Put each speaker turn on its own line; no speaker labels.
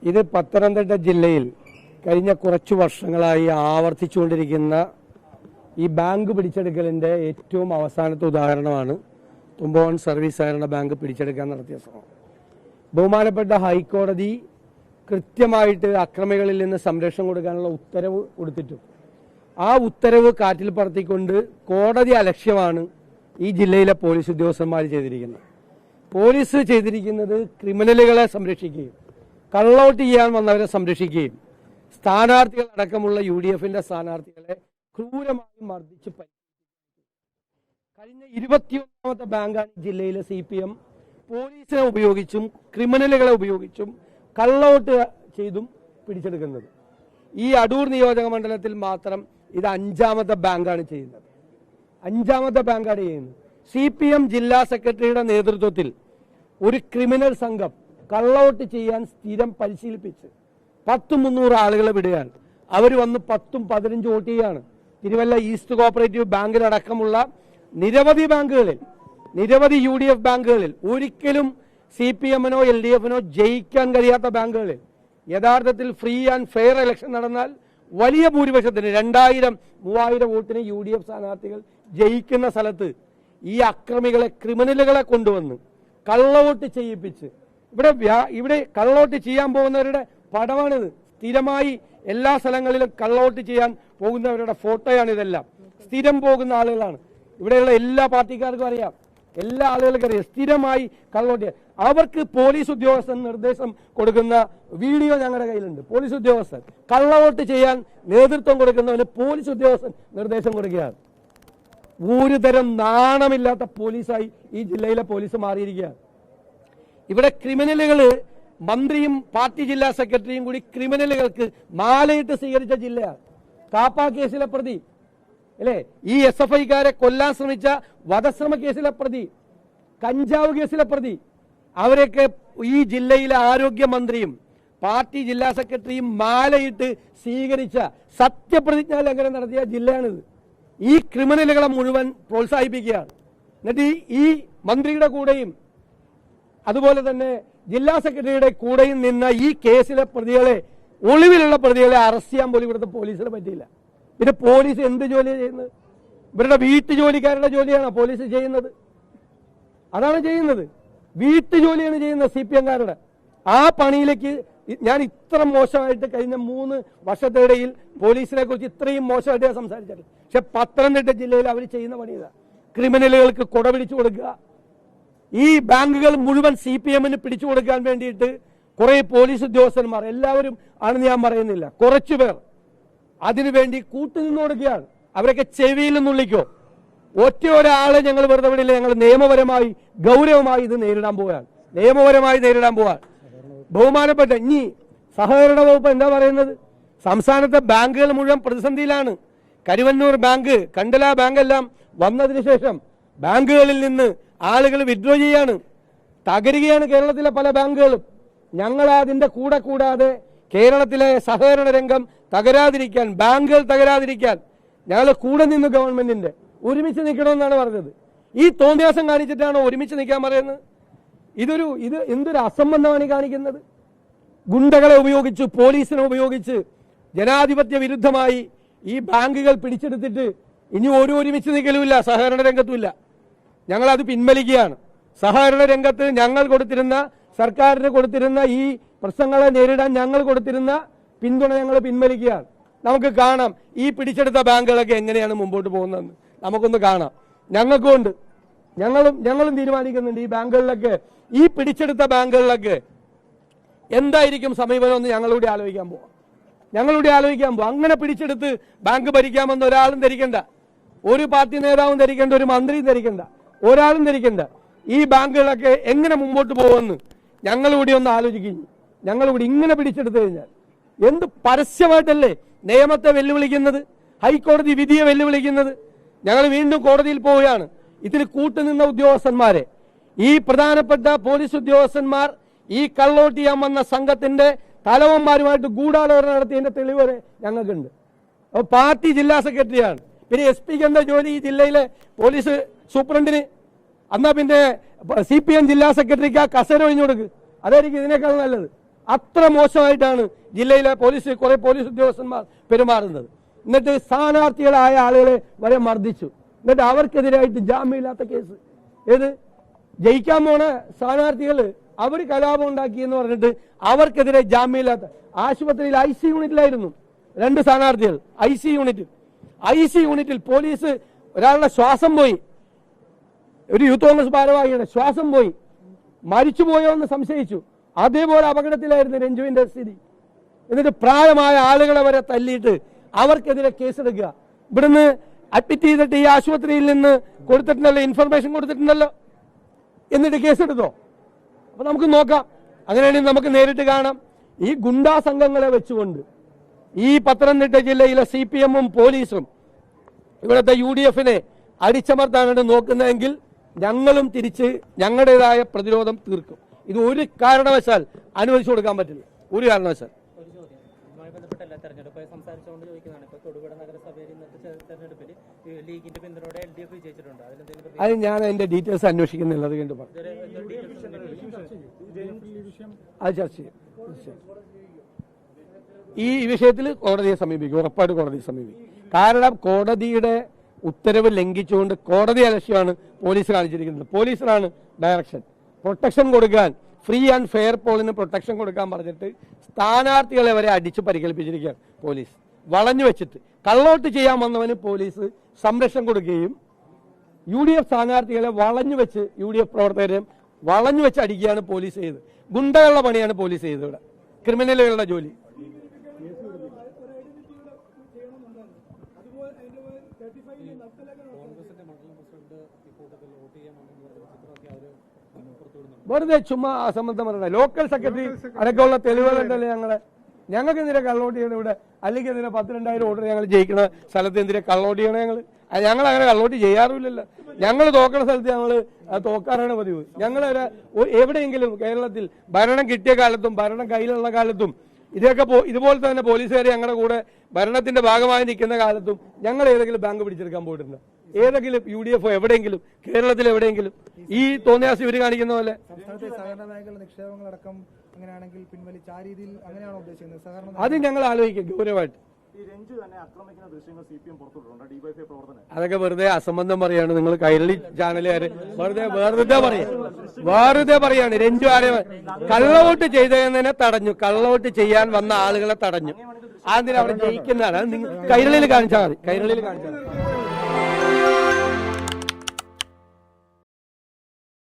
ഇത് പത്തനംതിട്ട ജില്ലയിൽ കഴിഞ്ഞ കുറച്ചു വർഷങ്ങളായി ആവർത്തിച്ചുകൊണ്ടിരിക്കുന്ന ഈ ബാങ്ക് പിടിച്ചെടുക്കലിന്റെ ഏറ്റവും അവസാനത്തെ ഉദാഹരണമാണ് തുമ്പോൺ സർവീസ് സഹകരണ ബാങ്ക് പിടിച്ചെടുക്കാൻ നടത്തിയ ശ്രമം. ബഹുമാനപ്പെട്ട ഹൈക്കോടതി കൃത്യമായിട്ട് അക്രമികളിൽ നിന്ന് സംരക്ഷണം കൊടുക്കാനുള്ള ഉത്തരവ് കൊടുത്തിട്ടും ആ ഉത്തരവ് കാറ്റിൽ പറത്തിക്കൊണ്ട് കോടതി അലക്ഷ്യമാണ് ഈ ജില്ലയിലെ പോലീസ് ഉദ്യോഗസ്ഥന്മാർ ചെയ്തിരിക്കുന്നത്. പോലീസ് ചെയ്തിരിക്കുന്നത് ക്രിമിനലുകളെ സംരക്ഷിക്കുകയും കള്ളവോട്ട് ചെയ്യാൻ വന്നവരെ സംരക്ഷിക്കുകയും സ്ഥാനാർത്ഥികൾ അടക്കമുള്ള UDFന്റെ സ്ഥാനാർത്ഥികളെ ക്രൂരമായി മർദ്ദിച്ച് കഴിഞ്ഞ 21ാമത്തെ ബാങ്കാണ് ജില്ലയിലെ CPM പോലീസിനെ ഉപയോഗിച്ചും ക്രിമിനലുകളെ ഉപയോഗിച്ചും കള്ളവോട്ട് ചെയ്തും പിടിച്ചെടുക്കുന്നത്. ഈ അടൂർ നിയോജക മണ്ഡലത്തിൽ മാത്രം ഇത് 5ാമത്തെ ബാങ്കാണ് ചെയ്യുന്നത്. 5ാമത്തെ ബാങ്കാണ് ചെയ്യുന്നത്. CPM ജില്ലാ സെക്രട്ടറിയുടെ നേതൃത്വത്തിൽ ഒരു ക്രിമിനൽ സംഘം കള്ളവോട്ട് ചെയ്യാൻ സ്ഥിരം പരിശീലിപ്പിച്ച് 100-300 ആളുകളെ വിടുകയാണ്. അവർ വന്ന് 10-15 വോട്ട് ചെയ്യാണ്. തിരുവല്ല ഈസ്റ്റ് കോപ്പറേറ്റീവ് ബാങ്കിലടക്കമുള്ള നിരവധി ബാങ്കുകളിൽ, നിരവധി UDF ബാങ്കുകളിൽ, ഒരിക്കലും CPMനോ LDFനോ ജയിക്കാൻ കഴിയാത്ത ബാങ്കുകളിൽ യഥാർത്ഥത്തിൽ ഫ്രീ ആൻഡ് ഫെയർ ഇലക്ഷൻ നടന്നാൽ വലിയ ഭൂരിപക്ഷത്തിന് 2000-3000 വോട്ടിന് UDF സ്ഥാനാർത്ഥികൾ ജയിക്കുന്ന സ്ഥലത്ത് ഈ അക്രമികളെ, ക്രിമിനലുകളെ കൊണ്ടുവന്ന് കള്ളവോട്ട് ചെയ്യിപ്പിച്ച് ഇവിടെ കള്ളവോട്ട് ചെയ്യാൻ പോകുന്നവരുടെ പടമാണിത്. സ്ഥിരമായി എല്ലാ സ്ഥലങ്ങളിലും കള്ളവോട്ട് ചെയ്യാൻ പോകുന്നവരുടെ ഫോട്ടോയാണ് ഇതെല്ലാം. സ്ഥിരം പോകുന്ന ആളുകളാണ്. ഇവിടെയുള്ള എല്ലാ പാർട്ടിക്കാർക്കും അറിയാം, എല്ലാ ആളുകൾക്കും അറിയാം. സ്ഥിരമായി കള്ളവോട്ട് അവർക്ക് പോലീസ് ഉദ്യോഗസ്ഥൻ നിർദ്ദേശം കൊടുക്കുന്ന വീഡിയോ ഞങ്ങളുടെ കയ്യിലുണ്ട്. പോലീസ് ഉദ്യോഗസ്ഥൻ കള്ളവോട്ട് ചെയ്യാൻ നേതൃത്വം കൊടുക്കുന്നവന് പോലീസ് ഉദ്യോഗസ്ഥൻ നിർദ്ദേശം കൊടുക്കുകയാണ്. ഒരു തരം നാണമില്ലാത്ത പോലീസായി ഈ ജില്ലയിലെ പോലീസ് മാറിയിരിക്കുകയാണ്. ഇവിടെ ക്രിമിനലുകള് മന്ത്രിയും പാർട്ടി ജില്ലാ സെക്രട്ടറിയും കൂടി ക്രിമിനലുകൾക്ക് മാലയിട്ട് സ്വീകരിച്ച ജില്ലയാണ്. കാപ്പ കേസിലെ പ്രതി അല്ലേ, ഈ SFIക്കാരെ കൊല്ലാൻ ശ്രമിച്ച വധശ്രമ കേസിലെ പ്രതി, കഞ്ചാവ് കേസിലെ പ്രതി, അവരൊക്കെ ഈ ജില്ലയിലെ ആരോഗ്യമന്ത്രിയും പാർട്ടി ജില്ലാ സെക്രട്ടറിയും മാലയിട്ട് സ്വീകരിച്ച സത്യപ്രതിജ്ഞാ ലംഘനം നടത്തിയ ജില്ലയാണിത്. ഈ ക്രിമിനലുകളെ മുഴുവൻ പ്രോത്സാഹിപ്പിക്കുകയാണ്. എന്നിട്ട് ഈ മന്ത്രിയുടെ കൂടെയും അതുപോലെ തന്നെ ജില്ലാ സെക്രട്ടറിയുടെ കൂടെയും നിന്ന ഈ കേസിലെ പ്രതികളെ, ഒളിവിലുള്ള പ്രതികളെ അറസ്റ്റ് ചെയ്യാൻ പോലും ഇവിടുത്തെ പോലീസിന് പറ്റിയില്ല. പിന്നെ പോലീസ് എന്ത് ജോലിയാണ് ചെയ്യുന്നത്? ഇവരുടെ വീട്ടുജോലിക്കാരുടെ ജോലിയാണോ പോലീസ് ചെയ്യുന്നത്? അതാണ് ചെയ്യുന്നത്. വീട്ടുജോലിയാണ് ചെയ്യുന്നത് CPMകാരുടെ. ആ പണിയിലേക്ക് ഞാൻ ഇത്ര മോശമായിട്ട് കഴിഞ്ഞ 3 വർഷത്തിനിടയിൽ പോലീസിനെ കുറിച്ച് ഇത്രയും മോശമായിട്ട് ഞാൻ സംസാരിച്ചിട്ടില്ല. പക്ഷെ പത്തനംതിട്ട ജില്ലയിൽ അവർ ചെയ്യുന്ന പണി ഇതാ. ക്രിമിനലുകൾക്ക് കൊട പിടിച്ചു കൊടുക്കുക. ഈ ബാങ്കുകൾ മുഴുവൻ CPMന് പിടിച്ചു കൊടുക്കാൻ വേണ്ടിയിട്ട് കുറെ പോലീസ് ഉദ്യോഗസ്ഥന്മാർ, എല്ലാവരും ആണെന്ന് ഞാൻ പറയുന്നില്ല, കുറച്ചുപേർ അതിനുവേണ്ടി കൂട്ടുനിന്ന് കൊടുക്കുകയാണ്. അവരൊക്കെ ചെവിയിൽ നിന്നുള്ളിക്കോ. ഒറ്റ ഒരാളെ ഞങ്ങൾ വെറുതെ വിടില്ല. ഞങ്ങൾ നിയമപരമായി ഗൗരവമായി ഇത് നേരിടാൻ പോവുകയാണ്. നിയമപരമായി നേരിടാൻ പോവാൻ ബഹുമാനപ്പെട്ട ഇനി സഹകരണ വകുപ്പ് എന്താ പറയുന്നത്? സംസ്ഥാനത്തെ ബാങ്കുകൾ മുഴുവൻ പ്രതിസന്ധിയിലാണ്. കരുവന്നൂർ ബാങ്ക്, കണ്ടല ബാങ്ക് എല്ലാം വന്നതിന് ശേഷം ബാങ്കുകളിൽ നിന്ന് ആളുകൾ വിഡ്രോ ചെയ്യാണ്. തകരുകയാണ് കേരളത്തിലെ പല ബാങ്കുകളും. ഞങ്ങൾ അതിന്റെ കൂടെ കൂടാതെ കേരളത്തിലെ സഹകരണ രംഗം തകരാതിരിക്കാൻ, ബാങ്കുകൾ തകരാതിരിക്കാൻ ഞങ്ങൾ കൂടെ നിന്ന് ഗവൺമെന്റിന്റെ ഒരുമിച്ച് നിൽക്കണമെന്നാണ് പറഞ്ഞത്. ഈ തോന്നിയാസം കാണിച്ചിട്ടാണോ ഒരുമിച്ച് നിൽക്കാൻ പറയുന്നത്? ഇത് എന്തൊരു അസംബന്ധമാണ് കാണിക്കുന്നത്? ഗുണ്ടകളെ ഉപയോഗിച്ച്, പോലീസിനെ ഉപയോഗിച്ച് ജനാധിപത്യ വിരുദ്ധമായി ഈ ബാങ്കുകൾ പിടിച്ചെടുത്തിട്ട് ഇനി ഒരുമിച്ച് നിൽക്കലുമില്ല, സഹകരണ രംഗത്തുമില്ല. ഞങ്ങളത് പിൻവലിക്കുകയാണ്. സഹകരണ രംഗത്ത് ഞങ്ങൾ കൊടുത്തിരുന്ന, സർക്കാരിന് കൊടുത്തിരുന്ന ഈ പ്രശ്നങ്ങളെ നേരിടാൻ ഞങ്ങൾ കൊടുത്തിരുന്ന പിന്തുണ ഞങ്ങൾ പിൻവലിക്കുകയാണ്. നമുക്ക് കാണാം ഈ പിടിച്ചെടുത്ത ബാങ്കുകളൊക്കെ എങ്ങനെയാണ് മുമ്പോട്ട് പോകുന്നതെന്ന് നമുക്കൊന്ന് കാണാം. ഞങ്ങൾക്കുണ്ട്, ഞങ്ങളും തീരുമാനിക്കുന്നുണ്ട് ഈ ബാങ്കുകളിലൊക്കെ, ഈ പിടിച്ചെടുത്ത ബാങ്കുകളിലൊക്കെ എന്തായിരിക്കും സമീപനം എന്ന് ഞങ്ങളിവിടെ ആലോചിക്കാൻ പോവാം. അങ്ങനെ പിടിച്ചെടുത്ത് ബാങ്ക് ഭരിക്കാമെന്ന് ഒരാളും ധരിക്കണ്ട, ഒരു പാർട്ടി നേതാവും ധരിക്കേണ്ട, ഒരു മന്ത്രിയും ധരിക്കണ്ട, ഒരാളും ധരിക്കണ്ട. ഈ ബാങ്കുകളൊക്കെ എങ്ങനെ മുമ്പോട്ട് പോകുമെന്ന് ഞങ്ങളിവിടെ ഒന്ന് ആലോചിക്കുന്നു. ഞങ്ങളിവിടെ ഇങ്ങനെ പിടിച്ചെടുത്തു കഴിഞ്ഞാൽ എന്ത് പരസ്യമായിട്ടല്ലേ നിയമത്തെ വെല്ലുവിളിക്കുന്നത്, ഹൈക്കോടതി വിധിയെ വെല്ലുവിളിക്കുന്നത്. ഞങ്ങൾ വീണ്ടും കോടതിയിൽ പോവുകയാണ്. ഇതിന് കൂട്ടുനിന്ന ഉദ്യോഗസ്ഥന്മാരെ, ഈ പ്രധാനപ്പെട്ട പോലീസ് ഉദ്യോഗസ്ഥന്മാർ ഈ കള്ളവോട്ട് ചെയ്യാൻ വന്ന സംഘത്തിന്റെ തലവന്മാരുമായിട്ട് ഗൂഢാലോചന നടത്തിയതിന്റെ തെളിവ് വരെ ഞങ്ങൾക്കുണ്ട്. അപ്പോൾ പാർട്ടി ജില്ലാ സെക്രട്ടറിയാണ്. പിന്നെ SP എന്താ ജോലി ഈ ജില്ലയിലെ പോലീസ് സൂപ്രണ്ടിന്? എന്നാ പിന്നെ CPM ജില്ലാ സെക്രട്ടറിക്ക് ആ കസേര ഒഴിഞ്ഞു കൊടുക്ക്. അതായിരിക്കും ഇതിനേക്കാൾ നല്ലത്. അത്ര മോശമായിട്ടാണ് ജില്ലയിലെ കുറെ പോലീസ് ഉദ്യോഗസ്ഥന്മാർ പെരുമാറുന്നത്. എന്നിട്ട് സ്ഥാനാർത്ഥികളായ ആളുകളെ വരെ മർദ്ദിച്ചു. എന്നിട്ട് അവർക്കെതിരായിട്ട് ജാമ്യമില്ലാത്ത കേസ്. ഏത് ജയിക്കാൻ പോണ സ്ഥാനാർത്ഥികൾ അവർ കലാപം ഉണ്ടാക്കി എന്ന് പറഞ്ഞിട്ട് അവർക്കെതിരെ ജാമ്യമില്ലാത്ത, ആശുപത്രിയിൽ IC യൂണിറ്റിലായിരുന്നു 2 സ്ഥാനാർത്ഥികൾ. IC യൂണിറ്റിൽ പോലീസ് ഒരാളുടെ ശ്വാസം പോയി, ഒരു യൂത്ത് കോൺഗ്രസ് ഭാരവാഹിയുടെ ശ്വാസം പോയി, മരിച്ചുപോയോ എന്ന് സംശയിച്ചു. അതേപോലെ അപകടത്തിലായിരുന്നു രഞ്ജുവിന്റെ സ്ഥിതി. എന്നിട്ട് പ്രായമായ ആളുകളെ വരെ തല്ലിയിട്ട് അവർക്കെതിരെ കേസെടുക്കുക. ഇവിടുന്ന് അഡ്മിറ്റ് ചെയ്തിട്ട് ഈ ആശുപത്രിയിൽ നിന്ന് കൊടുത്തിട്ടുണ്ടല്ലോ, ഇൻഫർമേഷൻ കൊടുത്തിട്ടുണ്ടല്ലോ, എന്നിട്ട് കേസെടുത്തോ? അപ്പൊ നമുക്ക് നോക്കാം. അങ്ങനെയാണെങ്കിൽ നമുക്ക് നേരിട്ട് കാണാം. ഈ ഗുണ്ടാ സംഘങ്ങളെ വെച്ചുകൊണ്ട് ഈ പത്തനംതിട്ട ജില്ലയിലെ CPM-ഉം പോലീസും ഇവിടുത്തെ UDF-നെ അടിച്ചമർത്താനാണ് നോക്കുന്നതെങ്കിൽ ഞങ്ങളും തിരിച്ച് ഞങ്ങളുടേതായ പ്രതിരോധം തീർക്കും. ഇത് ഒരു കാരണവശാൽ അനുവദിച്ചു കൊടുക്കാൻ പറ്റില്ല, ഒരു കാരണവശാൽ. അത് ഞാൻ അതിന്റെ ഡീറ്റെയിൽസ് അന്വേഷിക്കുന്നില്ല, അത് കണ്ടു പറഞ്ഞു അത് ചർച്ച ചെയ്യും. ഈ വിഷയത്തിൽ കോടതിയെ സമീപിക്കും, ഉറപ്പായിട്ട് കോടതിയെ സമീപിക്കും. കാരണം കോടതിയുടെ ഉത്തരവ് ലംഘിച്ചുകൊണ്ട് കോടതി അലക്ഷ്യമാണ് പോലീസ് കാണിച്ചിരിക്കുന്നത്. പോലീസിനാണ് ഡയറക്ഷൻ, പ്രൊട്ടക്ഷൻ കൊടുക്കാൻ, ഫ്രീ ആൻഡ് ഫെയർ പോളിന് പ്രൊട്ടക്ഷൻ കൊടുക്കാൻ പറഞ്ഞിട്ട് സ്ഥാനാർത്ഥികളെ വരെ അടിച്ചു പരിക്കേൽപ്പിച്ചിരിക്കുകയാണ് പോലീസ്. വളഞ്ഞു വെച്ചിട്ട് കള്ളവോട്ട് ചെയ്യാൻ വന്നവന് പോലീസ് സംരക്ഷണം കൊടുക്കുകയും UDF സ്ഥാനാർത്ഥികളെ വളഞ്ഞു വെച്ച് UDF പ്രവർത്തകരെ വളഞ്ഞു വെച്ച് അടിക്കുകയാണ് പോലീസ് ചെയ്തത്. ഗുണ്ടകളുടെ പണിയാണ് പോലീസ് ചെയ്തത്. ഇവിടെ ക്രിമിനലുകളുടെ ജോലി. വെറുതെ ചുമ്മാ അസംബന്ധം പറയണ. ലോക്കൽ സെക്രട്ടറി അടക്കമുള്ള തെളിവുകളുണ്ടല്ലേ ഞങ്ങൾക്ക് എന്തിനാ കള്ളവോട്ട് ചെയ്യണം ഇവിടെ? അല്ലെങ്കിൽ എന്തിനാ 10,000-2000 വോട്ട് ഞങ്ങൾ ജയിക്കുന്ന സ്ഥലത്ത് എന്തിനാ കള്ളവോട്ട് ചെയ്യണം? ഞങ്ങൾ അങ്ങനെ കള്ളവോട്ട് ചെയ്യാറില്ലല്ലോ. ഞങ്ങൾ തോക്കണ സ്ഥലത്ത് ഞങ്ങൾ തോക്കാറാണ് പതിവ്. ഞങ്ങൾ എവിടെയെങ്കിലും കേരളത്തിൽ ഭരണം കിട്ടിയ കാലത്തും ഭരണം കയ്യിലുള്ള കാലത്തും ഇതുപോലെ തന്നെ പോലീസുകാർ ഞങ്ങളുടെ കൂടെ ഭരണത്തിന്റെ ഭാഗമായി നിൽക്കുന്ന കാലത്തും ഞങ്ങൾ ഏതെങ്കിലും ബാങ്ക് പിടിച്ചെടുക്കാൻ പോയിട്ടുണ്ട്? ഏതെങ്കിലും UDF എവിടെയെങ്കിലും കേരളത്തിൽ എവിടെയെങ്കിലും ഈ തോന്നിയാസം ഇവര് കാണിക്കുന്ന പോലെ? അത് ഞങ്ങൾ ആലോചിക്കും ഗൗരവമായിട്ട്. അതൊക്കെ വെറുതെ അസംബന്ധം പറയാണ്. നിങ്ങൾ കൈരളി ചാനലുകാര് വെറുതെ പറയാണ്. രഞ്ജു ആരെ കള്ളവോട്ട് ചെയ്തതിനെ തടഞ്ഞു, കള്ളവോട്ട് ചെയ്യാൻ വന്ന ആളുകളെ തടഞ്ഞു. അതിന് അവിടെ ജയിക്കുന്നതാണ്. കൈരളിയിൽ കാണിച്ചാൽ മതി, കൈരളിയിൽ കാണിച്ചാൽ മതി.